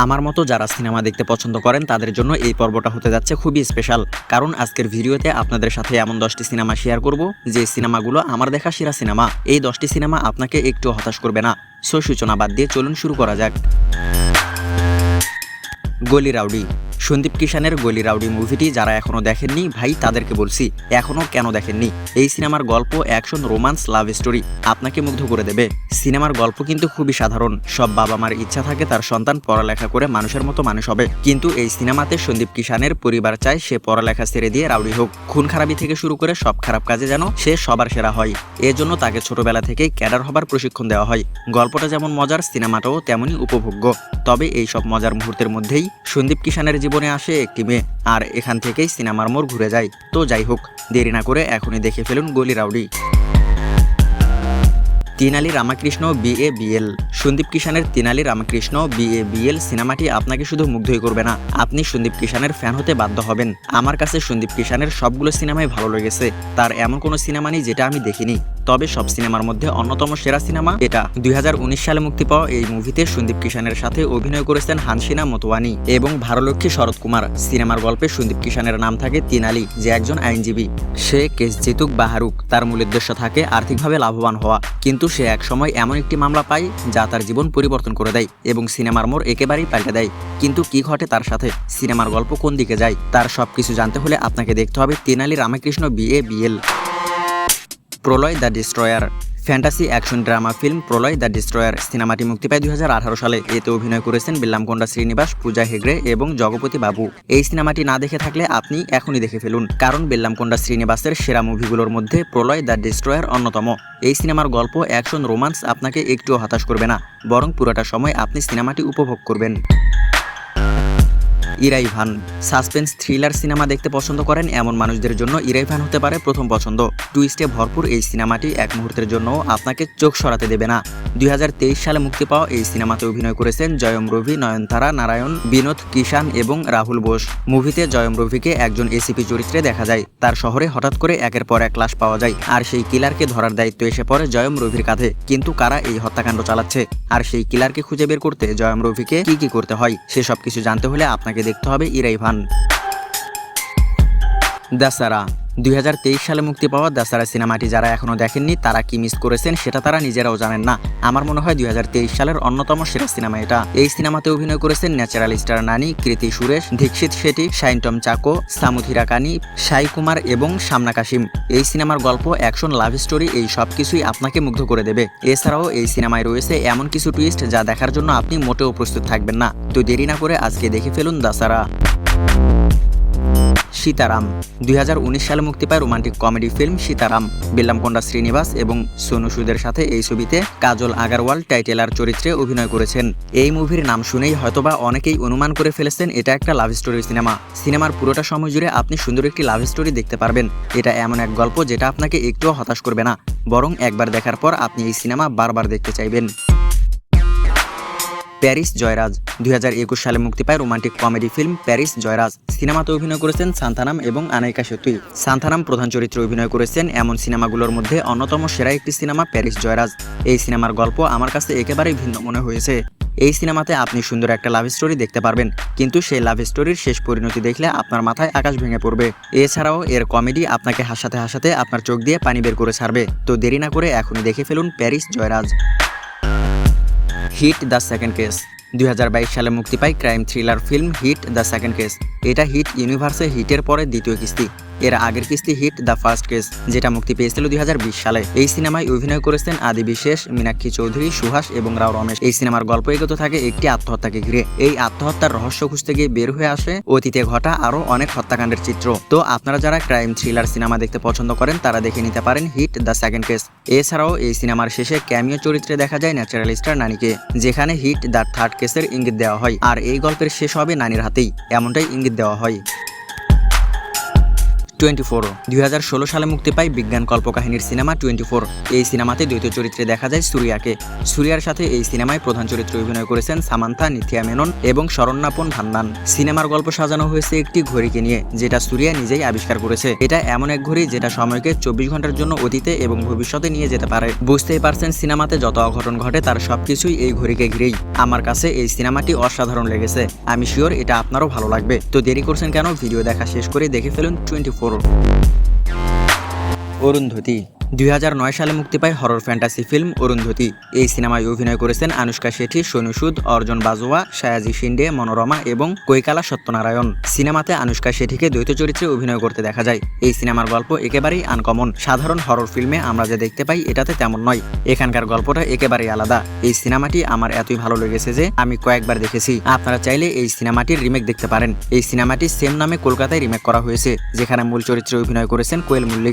আমার মতো যারা সিনেমা দেখতে পছন্দ করেন তাদের জন্য এই পর্বটা হতে যাচ্ছে খুবই স্পেশাল, কারণ আজকের ভিডিওতে আপনাদের সাথে এমন 10টি সিনেমা শেয়ার করব যে সিনেমাগুলো আমার দেখা সেরা সিনেমা। এই 10টি সিনেমা আপনাকে একটু হতাশ করবে না। সো সূচনা বাদ দিয়ে চলুন শুরু করা যাক। গলি রাউডি। সন্দীপ কিষানের গলি রাউডি মুভিটি যারা এখনও দেখেননি ভাই তাদেরকে বলছি, এখনও কেন দেখেননি। এই সিনেমার গল্প অ্যাকশন, রোমান্স, লাভ স্টোরি আপনাকে মুগ্ধ করে দেবে। সিনেমার গল্প কিন্তু খুবই সাধারণ। সব বাবা মার ইচ্ছা থাকে তার সন্তান পড়ালেখা করে মানুষের মতো মানুষ হবে, কিন্তু এই সিনেমাতে সন্দীপ কিষানের পরিবার চায় সে পড়ালেখা ছেড়ে দিয়ে রাউডি হোক। খুন খারাপি থেকে শুরু করে সব খারাপ কাজে যেন সে সবার সেরা হয়। এজন্য তাকে ছোটবেলা থেকেই ক্যাডার হবার প্রশিক্ষণ দেওয়া হয়। গল্পটা যেমন মজার, সিনেমাটাও তেমনই উপভোগ্য। তবে এই সব মজার মুহূর্তের মধ্যেই সন্দীপ কিষানের জীবনে আসে একটি মেয়ে, আর এখান থেকেই সিনেমার মোড় ঘুরে যায়। তো যাই হোক, দেরি না করে এখনই দেখে ফেলুন গলি রাউডি। তিনালি রামকৃষ্ণ BABL। সন্দীপ কিষানের তিনালি রামকৃষ্ণ BABL সিনেমাটি আপনাকে শুধু মুগ্ধই করবে না, আপনি সন্দীপ কিষানের ফ্যান হতে বাধ্য হবেন। আমার কাছে সন্দীপ কিষানের সবগুলো সিনেমাই ভালো লেগেছে। তার এমন কোনো সিনেমা নেই যেটা আমি দেখিনি। তবে সব সিনেমার মধ্যে অন্যতম সেরা সিনেমা এটা। 2019 সালে মুক্তি পাওয়া এই মুভিতে সন্দীপ কিষানের সাথে অভিনয় করেছেন হানসিনা মোতওয়ানি এবং ভারলক্ষ্মী শরৎ কুমার। সিনেমার গল্পে সন্দীপ কিষানের নাম থাকে তিনালি, যে একজন আইনজীবী। সে কেস জিতুক বা হারুক, তার মূল উদ্দেশ্য থাকে আর্থিকভাবে লাভবান হওয়া, কিন্তু সে এক সময় এমন একটি মামলা পায় যা তার জীবন পরিবর্তন করে দেয় এবং সিনেমার মোড় একেবারেই পাল্টে দেয়। কিন্তু কি ঘটে তার সাথে, সিনেমার গল্প কোন দিকে যায়, তার সবকিছু জানতে হলে আপনাকে দেখতে হবে Tenali Ramakrishna BABL। Pralay the destroyer. Fantasy action drama film Pralay the destroyer সিনেমাটি মুক্তি পায় 2018 সালে। এতে অভিনয় করেছেন বেল্লামকোন্ডা শ্রীনিবাস, পূজা হেগড়ে এবং জগপতি বাবু। এই সিনেমাটি না দেখে থাকলে আপনি এখনই দেখে ফেলুন, কারণ বেল্লামকোন্ডা শ্রীনিবাসের সেরা মুভিগুলোর মধ্যে প্রলয় দ্য ডিস্ট্রয়ার অন্যতম। এই সিনেমার গল্প অ্যাকশন, রোমান্স আপনাকে একটুও হতাশ করবে না, বরং পুরোটা সময় আপনি সিনেমাটি উপভোগ করবেন। ইরাইভান। সাসপেন্স থ্রিলার সিনেমা দেখতে পছন্দ করেন এমন মানুষদের জন্য ইরাইভান হতে পারে প্রথম পছন্দ। টুইস্টে ভরপুর এই সিনেমাটি এক মুহূর্তের জন্যও আপনাকে চোখ সরাতে দেবে না। 2023 সালে মুক্তি পাওয়া এই সিনেমাতে অভিনয় করেছেন জয়ম রবি, নয়নতারা, নারায়ণ, বিনোদ কিষান এবং রাহুল বোস। মুভিতে জয়ম রবিকে একজন ACP চরিত্রে দেখা যায়। তার শহরে হঠাৎ করে একের পর এক লাশ পাওয়া যায়, আর সেই কিলারকে ধরার দায়িত্ব এসে পড়ে জয়ম রবির কাঁধে। কিন্তু কারা এই হত্যাকাণ্ড চালাচ্ছে আর সেই কিলারকে খুঁজে বের করতে জয়ম রবিকে কি করতে হয়, সেসব কিছু জানতে হলে আপনাকে দেখতে হবে ইরাইভান। দাসারা। 2023 সালে মুক্তি পাওয়া দাসারা সিনেমাটি যারা এখনো দেখেননি তারা কি মিস করেছেন সেটা তারা নিজেরাও জানেন না। আমার মনে হয় 2023 সালের অন্যতম সেরা সিনেমা এটা। এই সিনেমাতে অভিনয় করেছেন ন্যাচারাল স্টার নানি, কৃতি সুরেশ, দীক্ষিত শেঠি, শাইনটম চাকো, সামুথিরা কানি, সাই কুমার এবং সামনা কাশিম। এই সিনেমার গল্প অ্যাকশন, লাভ স্টোরি এই সব কিছুই আপনাকে মুগ্ধ করে দেবে। এছাড়াও এই সিনেমায় রয়েছে এমন কিছু টুইস্ট যা দেখার জন্য আপনি মোটেও প্রস্তুত থাকবেন না। তো দেরি না করে আজকে দেখে ফেলুন দাসারা। সীতারাম। 2019 সালে মুক্তি পায় romantic comedy film Sitaram. Bellamkonda Srinivas এবং সোনু সুদের সাথে এই ছবিতে কাজল আগারওয়াল টাইটেলার চরিত্রে অভিনয় করেছেন। এই মুভির নাম শুনেই হয়তোবা অনেকেই অনুমান করে ফেলেছেন এটা একটা লাভ স্টোরি সিনেমা। সিনেমার পুরোটা সময় জুড়ে আপনি সুন্দর একটি লাভ স্টোরি দেখতে পারবেন। এটা এমন এক গল্প যেটা আপনাকে একটুও হতাশ করবে না, বরং একবার দেখার পর আপনি এই সিনেমা বারবার দেখতে চাইবেন। প্যারিস জয়রাজ। 2021 সালে মুক্তি পায় romantic comedy film Paris Jayraj. সিনেমাতে অভিনয় করেছেন সান্থানাম এবং আনাইকা সেতুই। সান্থানাম প্রধান চরিত্রে অভিনয় করেছেন এমন সিনেমাগুলোর মধ্যে অন্যতম সেরা একটি সিনেমা প্যারিস জয়রাজ। এই সিনেমার গল্প আমার কাছে একেবারেই ভিন্ন মনে হয়েছে। এই সিনেমাতে আপনি সুন্দর একটা লাভ স্টোরি দেখতে পারবেন, কিন্তু সেই লাভ স্টোরির শেষ পরিণতি দেখলে আপনার মাথায় আকাশ ভেঙে পড়বে। এছাড়াও এর কমেডি আপনাকে হাসাতে হাসাতে আপনার চোখ দিয়ে পানি বের করে ছাড়বে। তো দেরি না করে এখনই দেখে ফেলুন Parris Jeyaraj. Hit the second case. 2022 সালে মুক্তি পায় crime thriller film hit the second case. এটা হিট ইউনিভার্সে হিটের পরে দ্বিতীয় কিস্তি। এর আগের কিস্তি হিট দ্য ফার্স্ট কেস, যেটা মুক্তি পেয়েছিল 2020 সালে। এই সিনেমায় অভিনয় করেছেন আদি বিশেষ, মীনাক্ষী চৌধুরী, সুহাস এবং রাও রমেশ। এই সিনেমার গল্প এগোতে থাকে একটি আত্মহত্যাকে ঘিরে। এই আত্মহত্যার রহস্য খুঁজতে গিয়ে বের হয়ে আসে অতীতে ঘটা আরও অনেক হত্যাকাণ্ডের চিত্র। তো আপনারা যারা ক্রাইম থ্রিলার সিনেমা দেখতে পছন্দ করেন তারা দেখে নিতে পারেন হিট দ্য সেকেন্ড কেস। এছাড়াও এই সিনেমার শেষে ক্যামিও চরিত্রে দেখা যায় ন্যাচারাল স্টার নানিকে, যেখানে হিট দ্য থার্ড কেসের ইঙ্গিত দেওয়া হয়। আর এই গল্পের শেষ হবে নানির হাতেই, এমনটাই ইঙ্গিত দেওয়া হয়। 24 2016 সালে মুক্তি পায় বিজ্ঞান কল্পকাহিনীর সিনেমা 24। এই সিনেমাতে দ্বৈত চরিত্রে দেখা যায় সুরিয়াকে। সুরিয়ার সাথে এই সিনেমায় প্রধান চরিত্রে অভিনয় করেছেন সামান্থা, নিথিয়া মেনন এবং শরণ্যাপন ভান্নান। সিনেমার গল্প সাজানো হয়েছে একটি ঘড়িকে নিয়ে, যেটা সুরিয়া নিজেই আবিষ্কার করেছে। এটা এমন এক ঘড়ি যেটা সময়কে 24 ঘন্টার জন্য অতীতে এবং ভবিষ্যতে নিয়ে যেতে পারে। বুঝতেই পারছেন সিনেমাতে যত অঘটন ঘটে তার সবকিছুই এই ঘড়িকে ঘিরেই। আমার কাছে এই সিনেমাটি অসাধারণ লেগেছে। আমি শিওর এটা আপনারও ভালো লাগবে। তো দেরি করছেন কেন, ভিডিও দেখা শেষ করে দেখে ফেলুন 24। অরুন্ধতী 2009 সালে মুক্তি পায় হরর ফ্যান্টাসি ফিল্ম অরুন্ধতী। এই সিনেমায় অভিনয় করেছেন আনুষ্কা শেঠি, সোনু সুদ, অর্জুন বাজওয়া, সায়াজি শিন্ডে, মনোরমা এবং কৈকালা সত্যনারায়ণ। সিনেমাতে আনুষ্কা শেঠিকে দ্বৈত চরিত্রে অভিনয় করতে দেখা যায়। এই সিনেমার গল্প একেবারেই আনকমন। সাধারণ হরর ফিল্মে আমরা যে দেখতে পাই এটাতে তেমন নয়। এখানকার গল্পটা একেবারেই আলাদা। এই সিনেমাটি আমার এতই ভালো লেগেছে যে আমি কয়েকবার দেখেছি। আপনারা চাইলে এই সিনেমাটির রিমেক দেখতে পারেন। এই সিনেমাটি সেম নামে কলকাতায় রিমেক করা হয়েছে, যেখানে মূল চরিত্রে অভিনয় করেছেন কোয়েল মল্লিক।